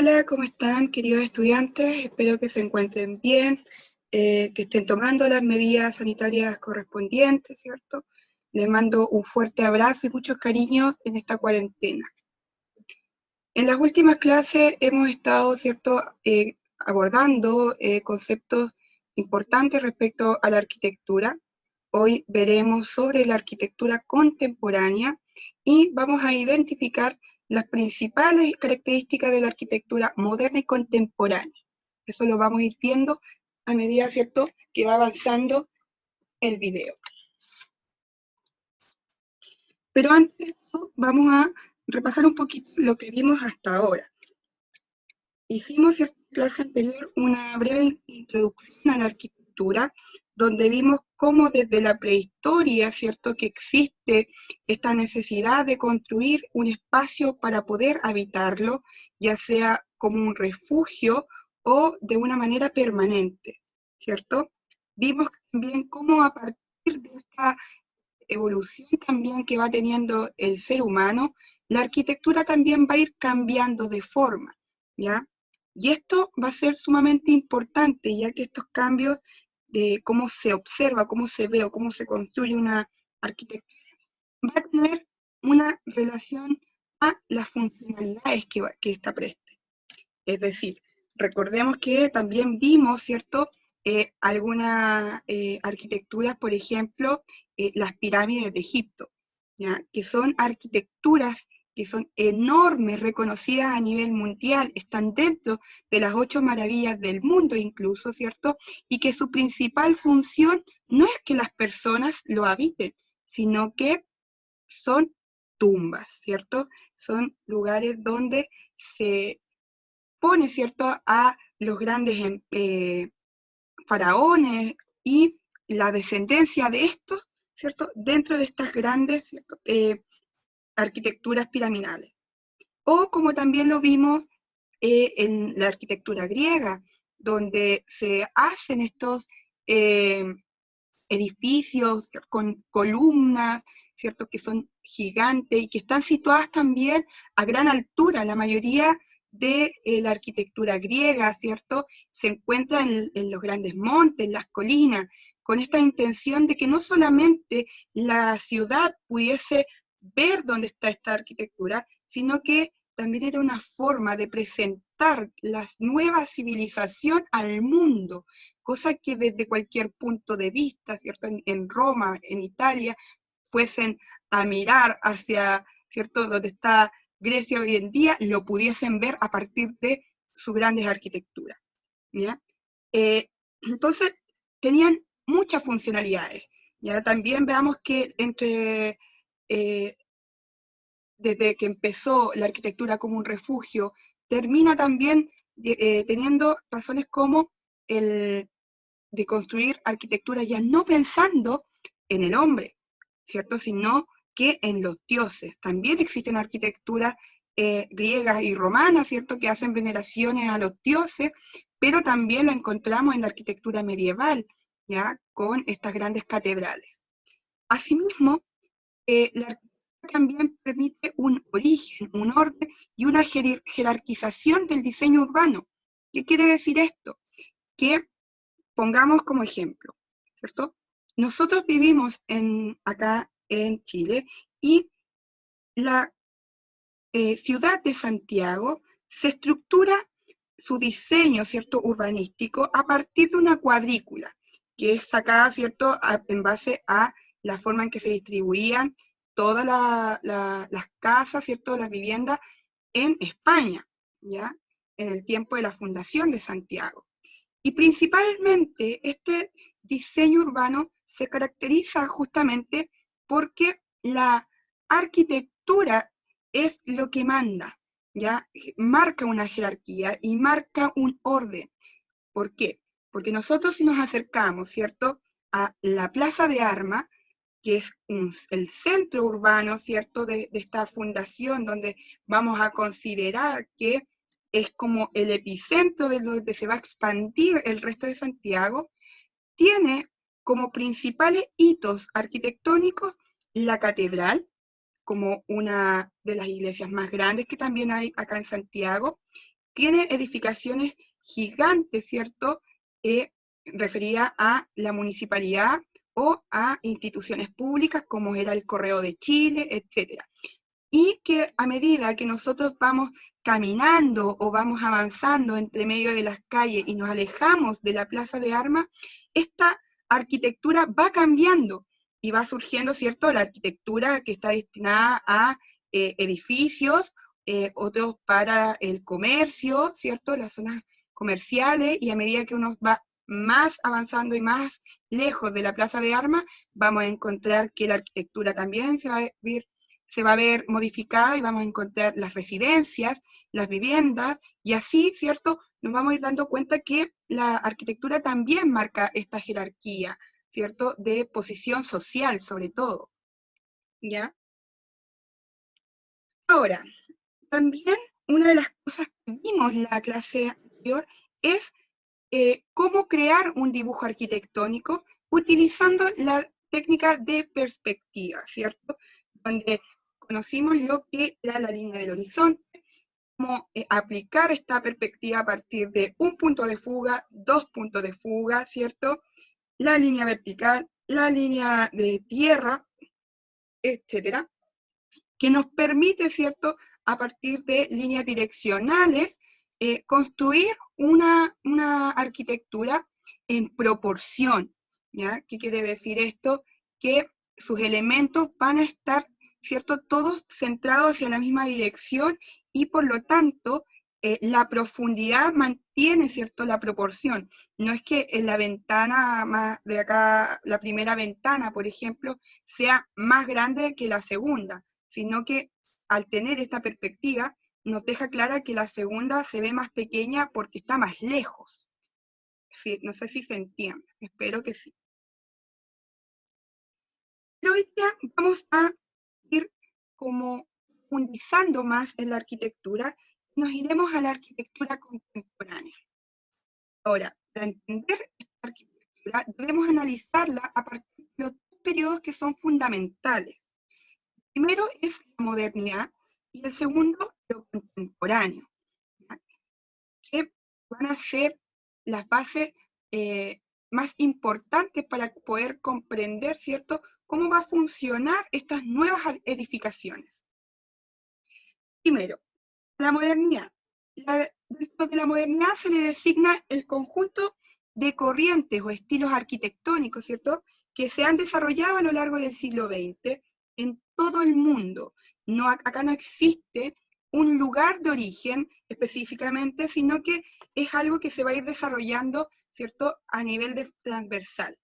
Hola, ¿cómo están, queridos estudiantes? Espero que se encuentren bien, que estén tomando las medidas sanitarias correspondientes, ¿cierto? Les mando un fuerte abrazo y muchos cariños en esta cuarentena. En las últimas clases hemos estado, ¿cierto?, abordando conceptos importantes respecto a la arquitectura. Hoy veremos sobre la arquitectura contemporánea y vamos a identificar las principales características de la arquitectura moderna y contemporánea. Eso lo vamos a ir viendo a medida, ¿cierto?, que va avanzando el video. Pero antes vamos a repasar un poquito lo que vimos hasta ahora. Hicimos en la clase anterior una breve introducción a la arquitectura, donde vimos cómo desde la prehistoria, ¿cierto?, que existe esta necesidad de construir un espacio para poder habitarlo, ya sea como un refugio o de una manera permanente, ¿cierto? Vimos también cómo a partir de esta evolución también que va teniendo el ser humano, la arquitectura también va a ir cambiando de forma, ¿ya? Y esto va a ser sumamente importante, ya que estos cambios de cómo se observa, cómo se ve o cómo se construye una arquitectura, va a tener una relación a las funcionalidades que esta preste. Es decir, recordemos que también vimos, ¿cierto?, algunas arquitecturas, por ejemplo, las pirámides de Egipto, ¿ya?, que son arquitecturas que son enormes, reconocidas a nivel mundial, están dentro de las 8 maravillas del mundo incluso, ¿cierto?, y que su principal función no es que las personas lo habiten, sino que son tumbas, ¿cierto? Son lugares donde se pone, ¿cierto?, a los grandes faraones y la descendencia de estos, ¿cierto?, dentro de estas grandes arquitecturas piramidales. O como también lo vimos en la arquitectura griega, donde se hacen estos edificios con columnas, ¿cierto?, que son gigantes y que están situadas también a gran altura. La mayoría de la arquitectura griega, ¿cierto?, se encuentra en los grandes montes, las colinas, con esta intención de que no solamente la ciudad pudiese ver dónde está esta arquitectura, sino que también era una forma de presentar la nueva civilización al mundo, cosa que desde cualquier punto de vista, ¿cierto?, en Roma, en Italia, fuesen a mirar hacia, ¿cierto?, donde está Grecia hoy en día, lo pudiesen ver a partir de sus grandes arquitecturas, ¿ya? Entonces, tenían muchas funcionalidades, ¿ya? También veamos que desde que empezó la arquitectura como un refugio, termina también teniendo razones como el de construir arquitectura ya no pensando en el hombre, ¿cierto?, sino que en los dioses. También existen arquitecturas griegas y romanas, ¿cierto?, que hacen veneraciones a los dioses, pero también la encontramos en la arquitectura medieval, ¿ya?, con estas grandes catedrales. Asimismo, la arquitectura también permite un origen, un orden y una jerarquización del diseño urbano. ¿Qué quiere decir esto? Que pongamos como ejemplo, ¿cierto? Nosotros vivimos acá en Chile y la ciudad de Santiago se estructura su diseño, ¿cierto?, urbanístico a partir de una cuadrícula que es sacada, ¿cierto?, en base a la forma en que se distribuían todas las casas, ¿cierto?, las viviendas en España, ¿ya?, en el tiempo de la fundación de Santiago. Y principalmente este diseño urbano se caracteriza justamente porque la arquitectura es lo que manda, ¿ya? Marca una jerarquía y marca un orden. ¿Por qué? Porque nosotros si nos acercamos, ¿cierto?, a la Plaza de Armas, que es el centro urbano, ¿cierto?, de esta fundación, donde vamos a considerar que es como el epicentro de donde se va a expandir el resto de Santiago, tiene como principales hitos arquitectónicos la catedral, como una de las iglesias más grandes que también hay acá en Santiago, tiene edificaciones gigantes, ¿cierto? Referida a la municipalidad o a instituciones públicas como era el Correo de Chile, etcétera. Y que a medida que nosotros vamos caminando o vamos avanzando entre medio de las calles y nos alejamos de la Plaza de Armas, esta arquitectura va cambiando y va surgiendo, ¿cierto?, la arquitectura que está destinada a edificios, otros para el comercio, ¿cierto?, las zonas comerciales, y a medida que uno va más avanzando y más lejos de la Plaza de Armas, vamos a encontrar que la arquitectura también se va a ver modificada y vamos a encontrar las residencias, las viviendas, y así, ¿cierto?, nos vamos a ir dando cuenta que la arquitectura también marca esta jerarquía, ¿cierto?, de posición social, sobre todo, ¿ya? Ahora, también una de las cosas que vimos en la clase anterior es cómo crear un dibujo arquitectónico utilizando la técnica de perspectiva, ¿cierto? Donde conocimos lo que era la línea del horizonte, cómo aplicar esta perspectiva a partir de un punto de fuga, dos puntos de fuga, ¿cierto? La línea vertical, la línea de tierra, etcétera, que nos permite, ¿cierto?, a partir de líneas direccionales, construir una arquitectura en proporción, ¿ya? ¿Qué quiere decir esto? Que sus elementos van a estar, ¿cierto?, todos centrados hacia la misma dirección y por lo tanto la profundidad mantiene, ¿cierto?, la proporción. No es que en la ventana más de acá, la primera ventana, por ejemplo, sea más grande que la segunda, sino que al tener esta perspectiva nos deja clara que la segunda se ve más pequeña porque está más lejos. Sí, no sé si se entiende, espero que sí. Pero hoy día vamos a ir como profundizando más en la arquitectura y nos iremos a la arquitectura contemporánea. Ahora, para entender esta arquitectura debemos analizarla a partir de los dos periodos que son fundamentales. El primero es la modernidad y el segundo lo contemporáneo, ¿ya? Que van a ser las bases más importantes para poder comprender, ¿cierto?, cómo va a funcionar estas nuevas edificaciones. Primero, la modernidad. Dentro de la modernidad se le designa el conjunto de corrientes o estilos arquitectónicos, ¿cierto?, que se han desarrollado a lo largo del siglo XX en todo el mundo. No, acá no existe un lugar de origen específicamente, sino que es algo que se va a ir desarrollando, ¿cierto?, a nivel transversal.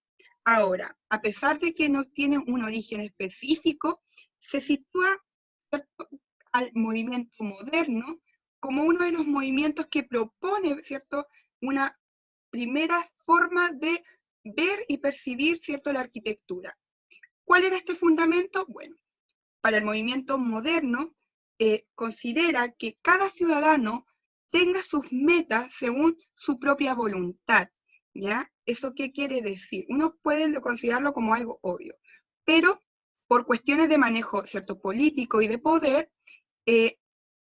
Ahora, a pesar de que no tiene un origen específico, se sitúa, ¿cierto?, al movimiento moderno como uno de los movimientos que propone, ¿cierto?, una primera forma de ver y percibir, ¿cierto?, la arquitectura. ¿Cuál era este fundamento? Bueno, para el movimiento moderno, considera que cada ciudadano tenga sus metas según su propia voluntad, ¿ya? ¿Eso qué quiere decir? Uno puede considerarlo como algo obvio, pero por cuestiones de manejo, ¿cierto?, político y de poder,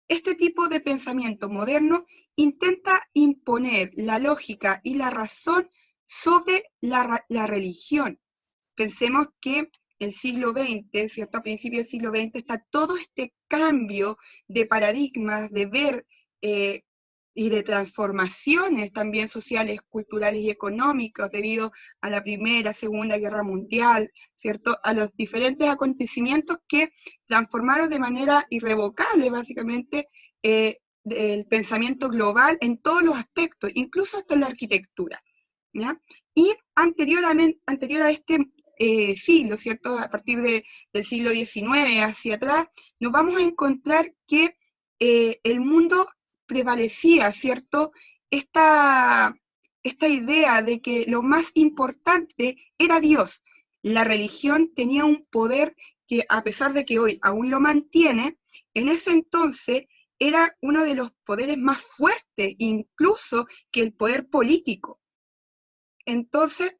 este tipo de pensamiento moderno intenta imponer la lógica y la razón sobre la religión. Pensemos que el siglo XX, ¿cierto?, a principios del siglo XX, está todo este cambio de paradigmas, de ver y de transformaciones también sociales, culturales y económicas debido a la Primera, Segunda Guerra Mundial, ¿cierto?, a los diferentes acontecimientos que transformaron de manera irrevocable, básicamente, el pensamiento global en todos los aspectos, incluso hasta en la arquitectura, ¿ya? Y anterior a este siglo, ¿cierto?, a partir del siglo XIX hacia atrás, nos vamos a encontrar que el mundo prevalecía, ¿cierto?, esta idea de que lo más importante era Dios. La religión tenía un poder que, a pesar de que hoy aún lo mantiene, en ese entonces era uno de los poderes más fuertes, incluso que el poder político. Entonces,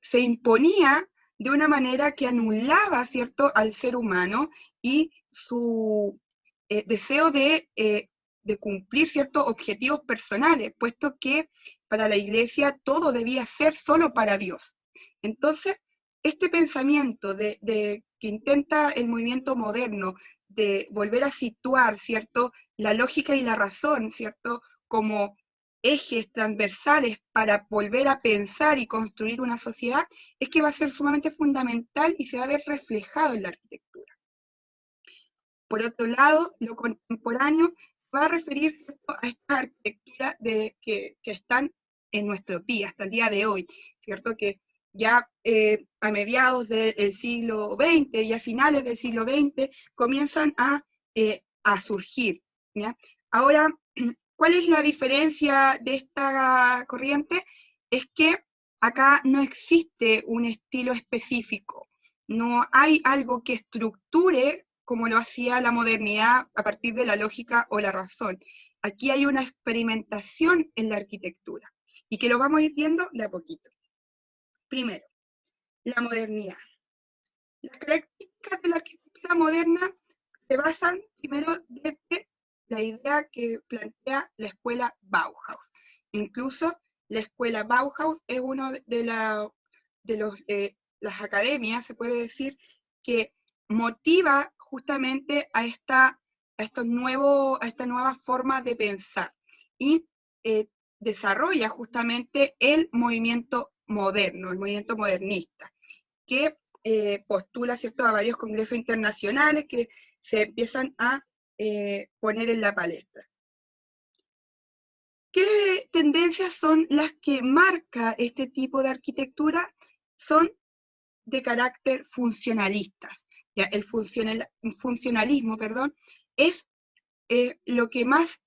se imponía de una manera que anulaba, ¿cierto?, al ser humano y su deseo de de cumplir ciertos objetivos personales, puesto que para la Iglesia todo debía ser solo para Dios. Entonces, este pensamiento que intenta el movimiento moderno de volver a situar, ¿cierto?, la lógica y la razón, ¿cierto?, como ejes transversales para volver a pensar y construir una sociedad, es que va a ser sumamente fundamental y se va a ver reflejado en la arquitectura. Por otro lado, lo contemporáneo va a referir, ¿cierto?, a esta arquitectura que están en nuestros días, hasta el día de hoy, ¿cierto?, que ya a mediados del siglo XX y a finales del siglo XX comienzan a surgir, ¿ya? Ahora, ¿cuál es la diferencia de esta corriente? Es que acá no existe un estilo específico, no hay algo que estructure como lo hacía la modernidad a partir de la lógica o la razón. Aquí hay una experimentación en la arquitectura y que lo vamos a ir viendo de a poquito. Primero, la modernidad. Las características de la arquitectura moderna se basan primero desde la idea que plantea la escuela Bauhaus. Incluso la escuela Bauhaus es una de las academias, se puede decir, que motiva justamente a esta nueva forma de pensar y desarrolla justamente el movimiento moderno, el movimiento modernista, que postula, ¿cierto?, a varios congresos internacionales que se empiezan a poner en la palestra. ¿Qué tendencias son las que marca este tipo de arquitectura? Son de carácter funcionalistas. ¿Ya? El funcionalismo, perdón, es lo que más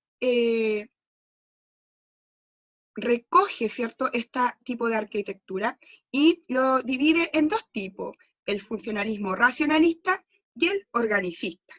recoge, ¿cierto?, este tipo de arquitectura y lo divide en dos tipos, el funcionalismo racionalista y el organicista.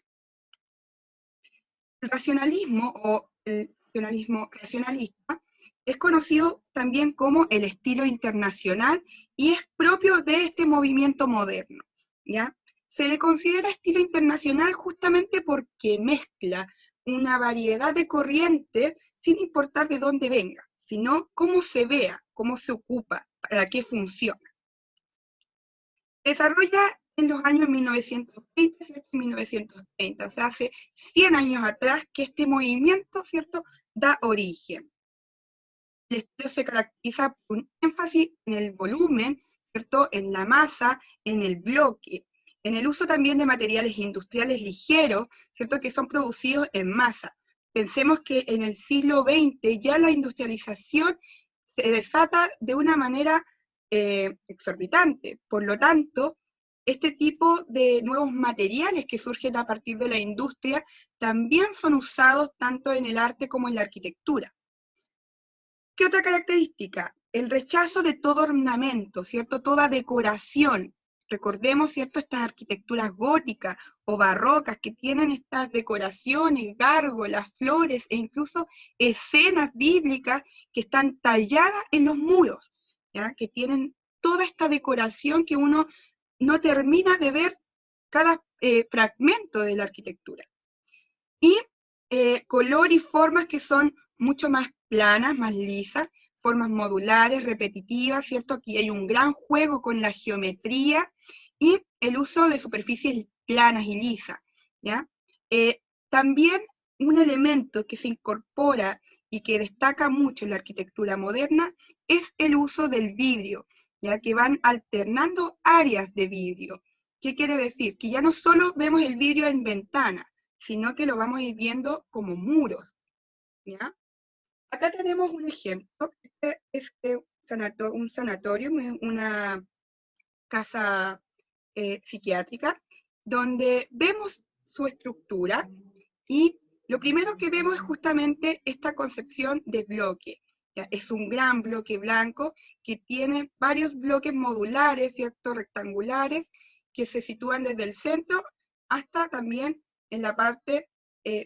El racionalismo o el funcionalismo racionalista es conocido también como el estilo internacional y es propio de este movimiento moderno, ¿ya? Se le considera estilo internacional justamente porque mezcla una variedad de corrientes sin importar de dónde venga, sino cómo se vea, cómo se ocupa, para qué funciona. Desarrolla en los años 1920, ¿cierto? 1930, o sea, hace 100 años atrás que este movimiento, ¿cierto?, da origen. El estilo se caracteriza por un énfasis en el volumen, ¿cierto?, en la masa, en el bloque, en el uso también de materiales industriales ligeros, ¿cierto?, que son producidos en masa. Pensemos que en el siglo XX ya la industrialización se desata de una manera exorbitante. Por lo tanto, este tipo de nuevos materiales que surgen a partir de la industria también son usados tanto en el arte como en la arquitectura. ¿Qué otra característica? El rechazo de todo ornamento, ¿cierto? Toda decoración. Recordemos, ¿cierto?, estas arquitecturas góticas o barrocas que tienen estas decoraciones, gárgolas, flores e incluso escenas bíblicas que están talladas en los muros, ¿ya?, que tienen toda esta decoración que uno no termina de ver cada fragmento de la arquitectura. Y color y formas que son mucho más planas, más lisas, formas modulares, repetitivas, ¿cierto? Aquí hay un gran juego con la geometría y el uso de superficies planas y lisas, ¿ya? También un elemento que se incorpora y que destaca mucho en la arquitectura moderna es el uso del vidrio, ya que van alternando áreas de vidrio. ¿Qué quiere decir? Que ya no solo vemos el vidrio en ventanas, sino que lo vamos a ir viendo como muros, ¿ya? Acá tenemos un ejemplo, este es un sanatorio, una casa psiquiátrica, donde vemos su estructura y lo primero que vemos es justamente esta concepción de bloque. ¿Ya? Es un gran bloque blanco que tiene varios bloques modulares, ¿cierto?, rectangulares, que se sitúan desde el centro hasta también en la parte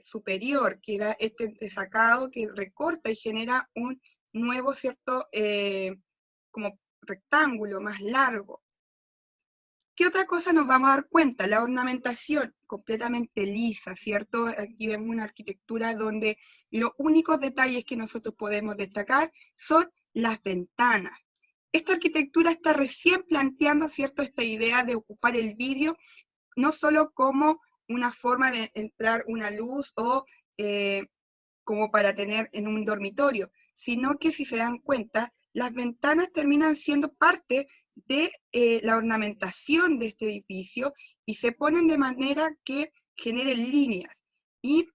superior, que da este entresacado que recorta y genera un nuevo, ¿cierto?, como rectángulo más largo. ¿Qué otra cosa nos vamos a dar cuenta? La ornamentación completamente lisa, ¿cierto? Aquí vemos una arquitectura donde los únicos detalles que nosotros podemos destacar son las ventanas. Esta arquitectura está recién planteando, ¿cierto?, esta idea de ocupar el vidrio no solo como una forma de entrar una luz o como para tener en un dormitorio, sino que si se dan cuenta, las ventanas terminan siendo parte de la ornamentación de este edificio y se ponen de manera que generen líneas. Y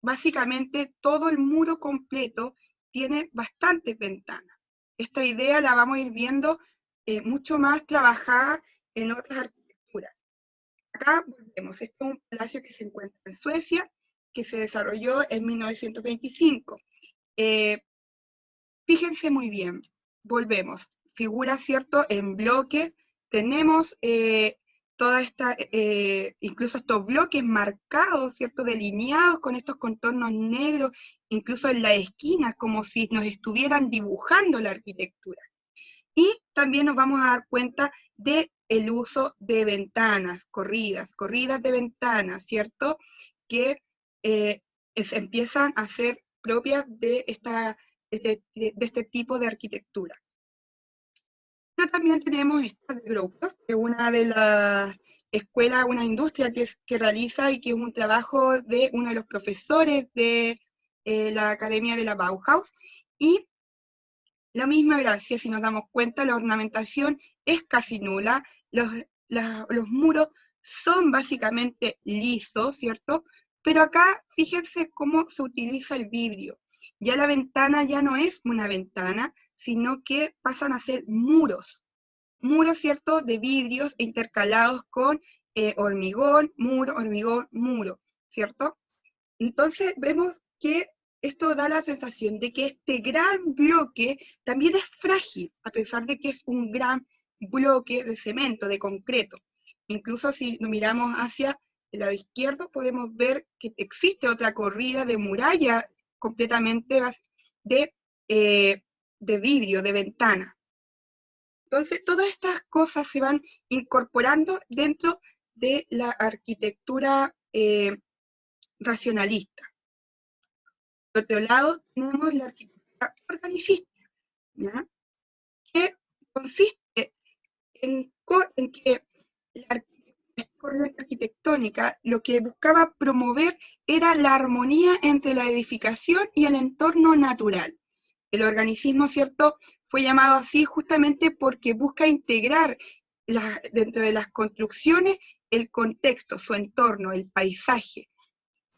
básicamente todo el muro completo tiene bastantes ventanas. Esta idea la vamos a ir viendo mucho más trabajada en otras arquitecturas. Acá volvemos, este es un palacio que se encuentra en Suecia, que se desarrolló en 1925. Fíjense muy bien, volvemos, figura, ¿cierto?, en bloques, tenemos toda esta, incluso estos bloques marcados, ¿cierto?, delineados con estos contornos negros, incluso en la esquina, como si nos estuvieran dibujando la arquitectura. Y también nos vamos a dar cuenta de el uso de ventanas, corridas de ventanas, ¿cierto?, que se empiezan a ser propias de este tipo de arquitectura. Pero también tenemos esta de Gropius, que es una de las escuelas, una industria que realiza y que es un trabajo de uno de los profesores de la Academia de la Bauhaus, y la misma gracia, si nos damos cuenta, la ornamentación es casi nula, los muros son básicamente lisos, ¿cierto? Pero acá fíjense cómo se utiliza el vidrio. Ya la ventana ya no es una ventana, sino que pasan a ser muros, ¿cierto?, de vidrios intercalados con hormigón, muro, ¿cierto? Entonces vemos que esto da la sensación de que este gran bloque también es frágil, a pesar de que es un gran bloque de cemento, de concreto. Incluso si nos miramos hacia el lado izquierdo, podemos ver que existe otra corrida de muralla completamente de vidrio, de ventana. Entonces, todas estas cosas se van incorporando dentro de la arquitectura racionalista. Por otro lado, tenemos la arquitectura organicista, ¿ya?, que consiste en que la corriente arquitectónica lo que buscaba promover era la armonía entre la edificación y el entorno natural. El organicismo, ¿cierto?, fue llamado así justamente porque busca integrar dentro de las construcciones el contexto, su entorno, el paisaje.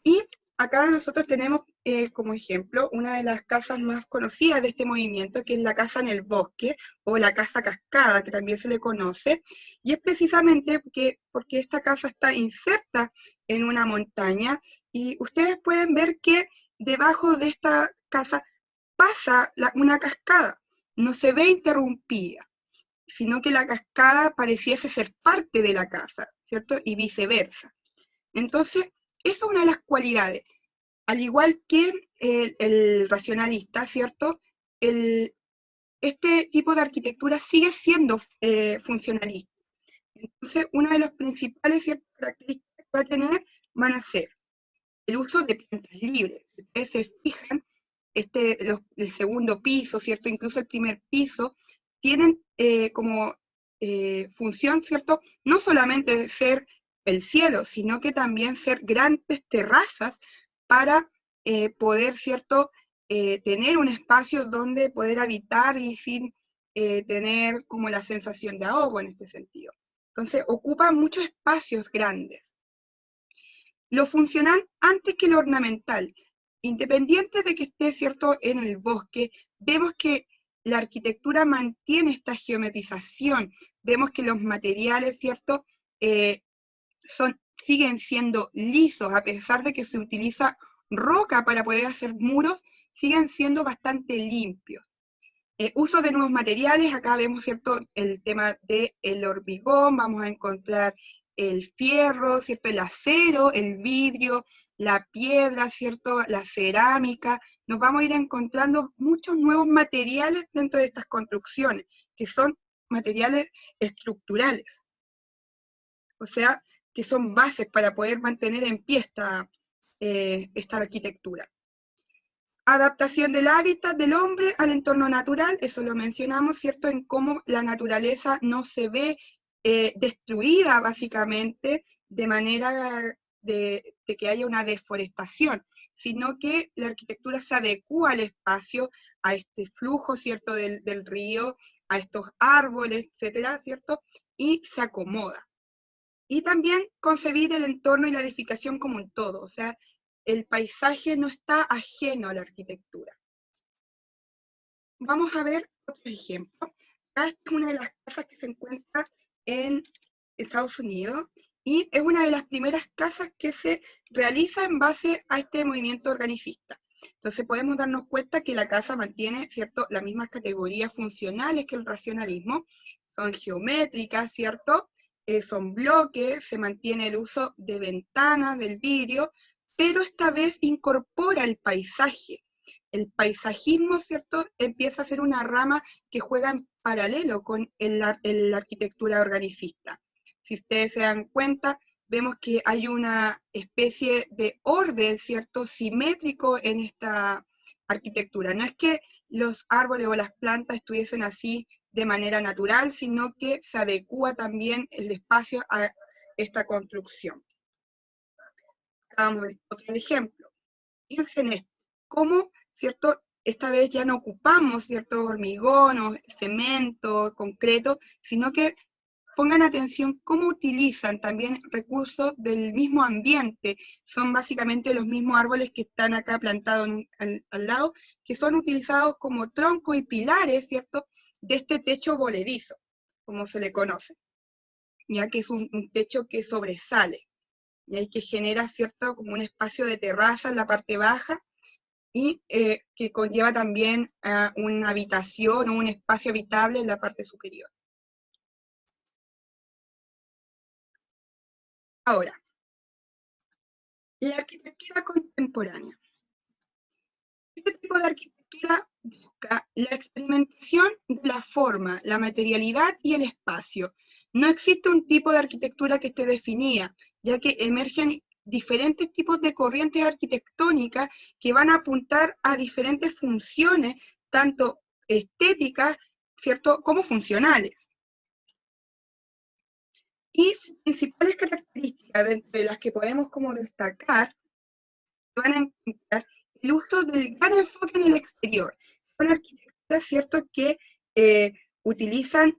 Y acá nosotros tenemos como ejemplo una de las casas más conocidas de este movimiento, que es la casa en el bosque, o la casa cascada, que también se le conoce, y es precisamente porque esta casa está inserta en una montaña, y ustedes pueden ver que debajo de esta casa pasa una cascada, no se ve interrumpida, sino que la cascada pareciese ser parte de la casa, ¿cierto?, y viceversa. Entonces, esa es una de las cualidades. Al igual que el racionalista, ¿cierto?, este tipo de arquitectura sigue siendo funcionalista. Entonces, una de las principales, ¿cierto?, características que va a tener van a ser el uso de plantas libres. Si ustedes se fijan, el segundo piso, ¿cierto?, incluso el primer piso, tienen como función, ¿cierto?, no solamente de ser el cielo, sino que también ser grandes terrazas para poder, ¿cierto?, tener un espacio donde poder habitar y sin tener como la sensación de ahogo en este sentido. Entonces, ocupan muchos espacios grandes. Lo funcional antes que lo ornamental. Independiente de que esté, ¿cierto?, en el bosque, vemos que la arquitectura mantiene esta geometrización, vemos que los materiales, ¿cierto?, siguen siendo lisos, a pesar de que se utiliza roca para poder hacer muros, siguen siendo bastante limpios. Uso de nuevos materiales, acá vemos, ¿cierto?, el tema del hormigón, vamos a encontrar el fierro, ¿cierto?, el acero, el vidrio, la piedra, ¿cierto?, la cerámica. Nos vamos a ir encontrando muchos nuevos materiales dentro de estas construcciones, que son materiales estructurales. o sea, que son bases para poder mantener en pie esta arquitectura. Adaptación del hábitat del hombre al entorno natural, eso lo mencionamos, ¿cierto? En cómo la naturaleza no se ve destruida básicamente de manera de que haya una deforestación, sino que la arquitectura se adecúa al espacio, a este flujo, ¿cierto? Del río, a estos árboles, etcétera, ¿cierto? Y se acomoda. Y también concebir el entorno y la edificación como un todo, o sea, el paisaje no está ajeno a la arquitectura. Vamos a ver otro ejemplo. Esta es una de las casas que se encuentra en Estados Unidos y es una de las primeras casas que se realiza en base a este movimiento organicista. Entonces podemos darnos cuenta que la casa mantiene, ¿cierto?, las mismas categorías funcionales que el racionalismo, son geométricas, ¿cierto?, son bloques, se mantiene el uso de ventanas, del vidrio, pero esta vez incorpora el paisaje. El paisajismo, ¿cierto?, empieza a ser una rama que juega en paralelo con la arquitectura organicista. Si ustedes se dan cuenta, vemos que hay una especie de orden, ¿cierto?, simétrico en esta arquitectura. No es que los árboles o las plantas estuviesen así de manera natural, sino que se adecúa también el espacio a esta construcción. Vamos a ver otro ejemplo. Fíjense en esto, cómo, ¿cierto?, esta vez ya no ocupamos, ¿cierto?, hormigón o cemento, concreto, sino que pongan atención cómo utilizan también recursos del mismo ambiente. Son básicamente los mismos árboles que están acá plantados al lado, que son utilizados como troncos y pilares, ¿cierto?, de este techo voledizo, como se le conoce, ya que es un techo que sobresale, y que genera, ¿cierto?, como un espacio de terraza en la parte baja, y que conlleva también una habitación o un espacio habitable en la parte superior. Ahora, la arquitectura contemporánea. Este tipo de arquitectura busca la experimentación de la forma, la materialidad y el espacio. No existe un tipo de arquitectura que esté definida, ya que emergen diferentes tipos de corrientes arquitectónicas que van a apuntar a diferentes funciones, tanto estéticas, ¿cierto?, como funcionales. Y sus principales características, de las que podemos como destacar, van a encontrar el uso del gran enfoque en el exterior. Son arquitecturas, ¿cierto?, que utilizan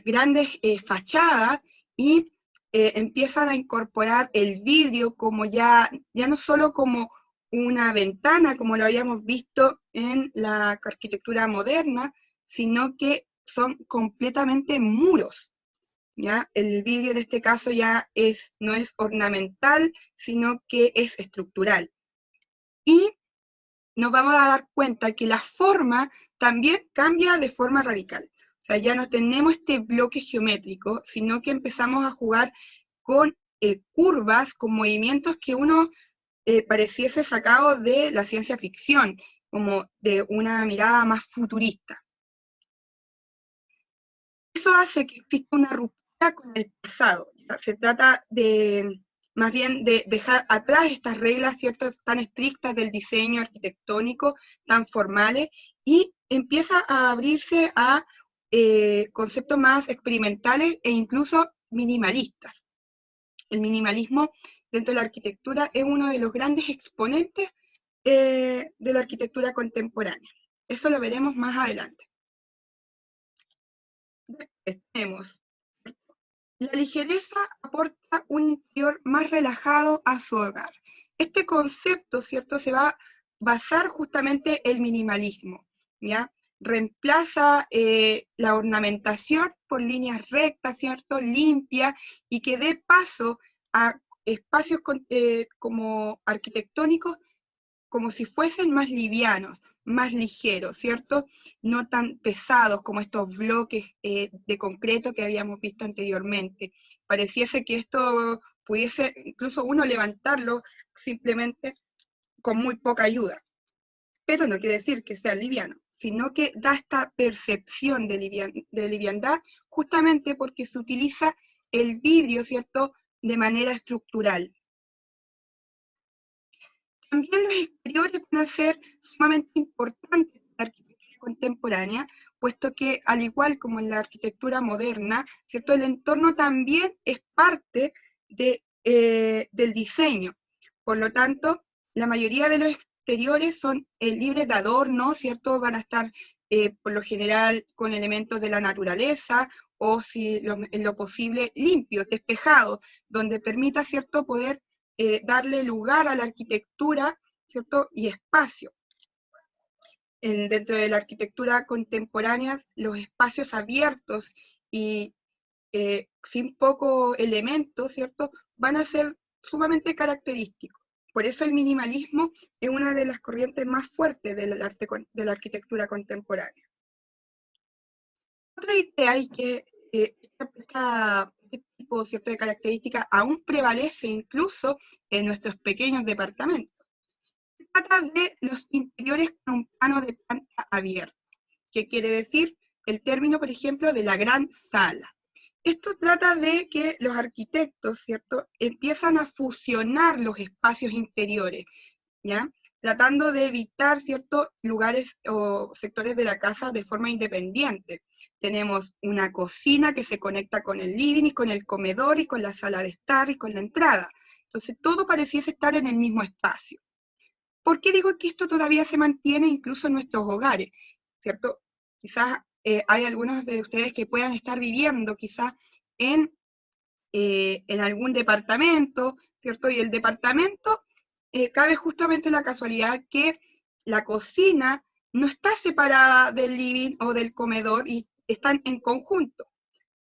grandes fachadas y empiezan a incorporar el vidrio como ya no solo como una ventana, como lo habíamos visto en la arquitectura moderna, sino que son completamente muros. ¿Ya? El vidrio en este caso ya no es ornamental, sino que es estructural. Y nos vamos a dar cuenta que la forma también cambia de forma radical. O sea, ya no tenemos este bloque geométrico, sino que empezamos a jugar con curvas, con movimientos que uno pareciese sacado de la ciencia ficción, como de una mirada más futurista. Eso hace que exista una ruptura con el pasado. Se trata más bien de dejar atrás estas reglas, ¿cierto?, tan estrictas del diseño arquitectónico, tan formales, y empieza a abrirse a conceptos más experimentales e incluso minimalistas. El minimalismo dentro de la arquitectura es uno de los grandes exponentes de la arquitectura contemporánea. Eso lo veremos más adelante. Después tenemos la ligereza aporta un interior más relajado a su hogar. Este concepto, ¿cierto?, se va a basar justamente en el minimalismo, ¿ya? Reemplaza la ornamentación por líneas rectas, ¿cierto?, limpias, y que dé paso a espacios como arquitectónicos como si fuesen más livianos, más ligeros, ¿cierto? No tan pesados como estos bloques de concreto que habíamos visto anteriormente. Pareciese que esto pudiese incluso uno levantarlo simplemente con muy poca ayuda. Pero no quiere decir que sea liviano, sino que da esta percepción de liviandad justamente porque se utiliza el vidrio, ¿cierto?, de manera estructural. También los exteriores van a ser sumamente importantes en la arquitectura contemporánea, puesto que, al igual como en la arquitectura moderna, ¿cierto?, el entorno también es parte del diseño. Por lo tanto, la mayoría de los exteriores son libres de adorno, ¿cierto? Van a estar, por lo general, con elementos de la naturaleza, o si en lo posible limpios, despejados, donde permita, ¿cierto?, poder darle lugar a la arquitectura, ¿cierto?, y espacio. Dentro de la arquitectura contemporánea, los espacios abiertos y sin poco elemento, ¿cierto?, van a ser sumamente característicos. Por eso el minimalismo es una de las corrientes más fuertes de la arquitectura contemporánea. Otra idea es que este tipo, ¿cierto?, de características aún prevalece incluso en nuestros pequeños departamentos. Se trata de los interiores con un plano de planta abierta, que quiere decir el término, por ejemplo, de la gran sala. Esto trata de que los arquitectos, ¿cierto?, empiezan a fusionar los espacios interiores, ¿ya?, tratando de evitar ciertos lugares o sectores de la casa de forma independiente. Tenemos una cocina que se conecta con el living y con el comedor y con la sala de estar y con la entrada. Entonces todo pareciese estar en el mismo espacio. ¿Por qué digo que esto todavía se mantiene incluso en nuestros hogares? ¿Cierto? Quizás hay algunos de ustedes que puedan estar viviendo quizás en algún departamento, ¿cierto? Y el departamento cabe justamente la casualidad que la cocina no está separada del living o del comedor y están en conjunto,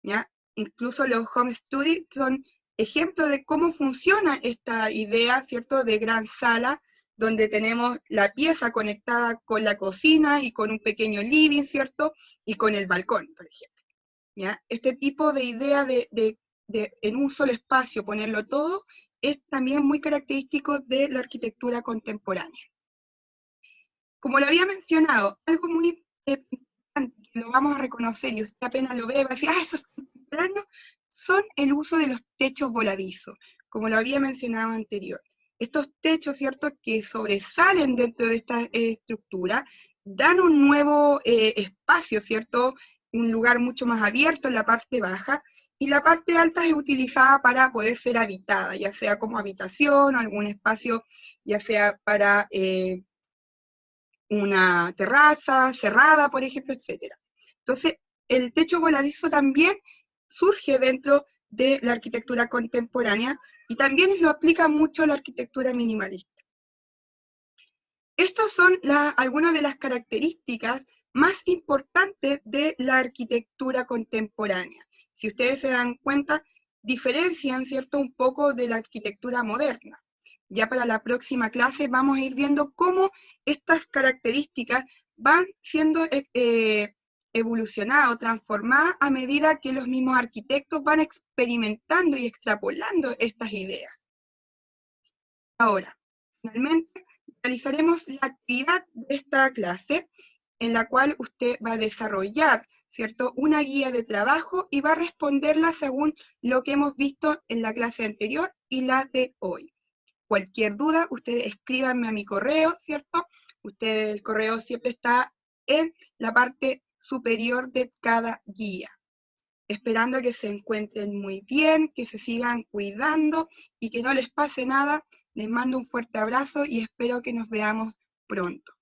¿ya? Incluso los home studies son ejemplos de cómo funciona esta idea, ¿cierto?, de gran sala, donde tenemos la pieza conectada con la cocina y con un pequeño living, ¿cierto?, y con el balcón, por ejemplo, ¿ya? Este tipo de idea de en un solo espacio ponerlo todo es también muy característico de la arquitectura contemporánea. Como lo había mencionado, algo muy importante que lo vamos a reconocer y usted apenas lo ve va a decir, eso es contemporáneo, son el uso de los techos voladizos, como lo había mencionado anterior. Estos techos, ¿cierto?, que sobresalen dentro de esta estructura, dan un nuevo espacio, ¿cierto?, un lugar mucho más abierto en la parte baja, y la parte alta es utilizada para poder ser habitada, ya sea como habitación o algún espacio, ya sea para una terraza cerrada, por ejemplo, etc. Entonces, el techo voladizo también surge dentro de la arquitectura contemporánea y también lo aplica mucho la arquitectura minimalista. Estas son algunas de las características más importantes de la arquitectura contemporánea. Si ustedes se dan cuenta, diferencian, ¿cierto?, un poco de la arquitectura moderna. Ya para la próxima clase vamos a ir viendo cómo estas características van siendo evolucionadas o transformadas a medida que los mismos arquitectos van experimentando y extrapolando estas ideas. Ahora, finalmente, realizaremos la actividad de esta clase, en la cual usted va a desarrollar, ¿cierto?, una guía de trabajo y va a responderla según lo que hemos visto en la clase anterior y la de hoy. Cualquier duda, ustedes escríbanme a mi correo, ¿cierto? El correo siempre está en la parte superior de cada guía. Esperando que se encuentren muy bien, que se sigan cuidando y que no les pase nada. Les mando un fuerte abrazo y espero que nos veamos pronto.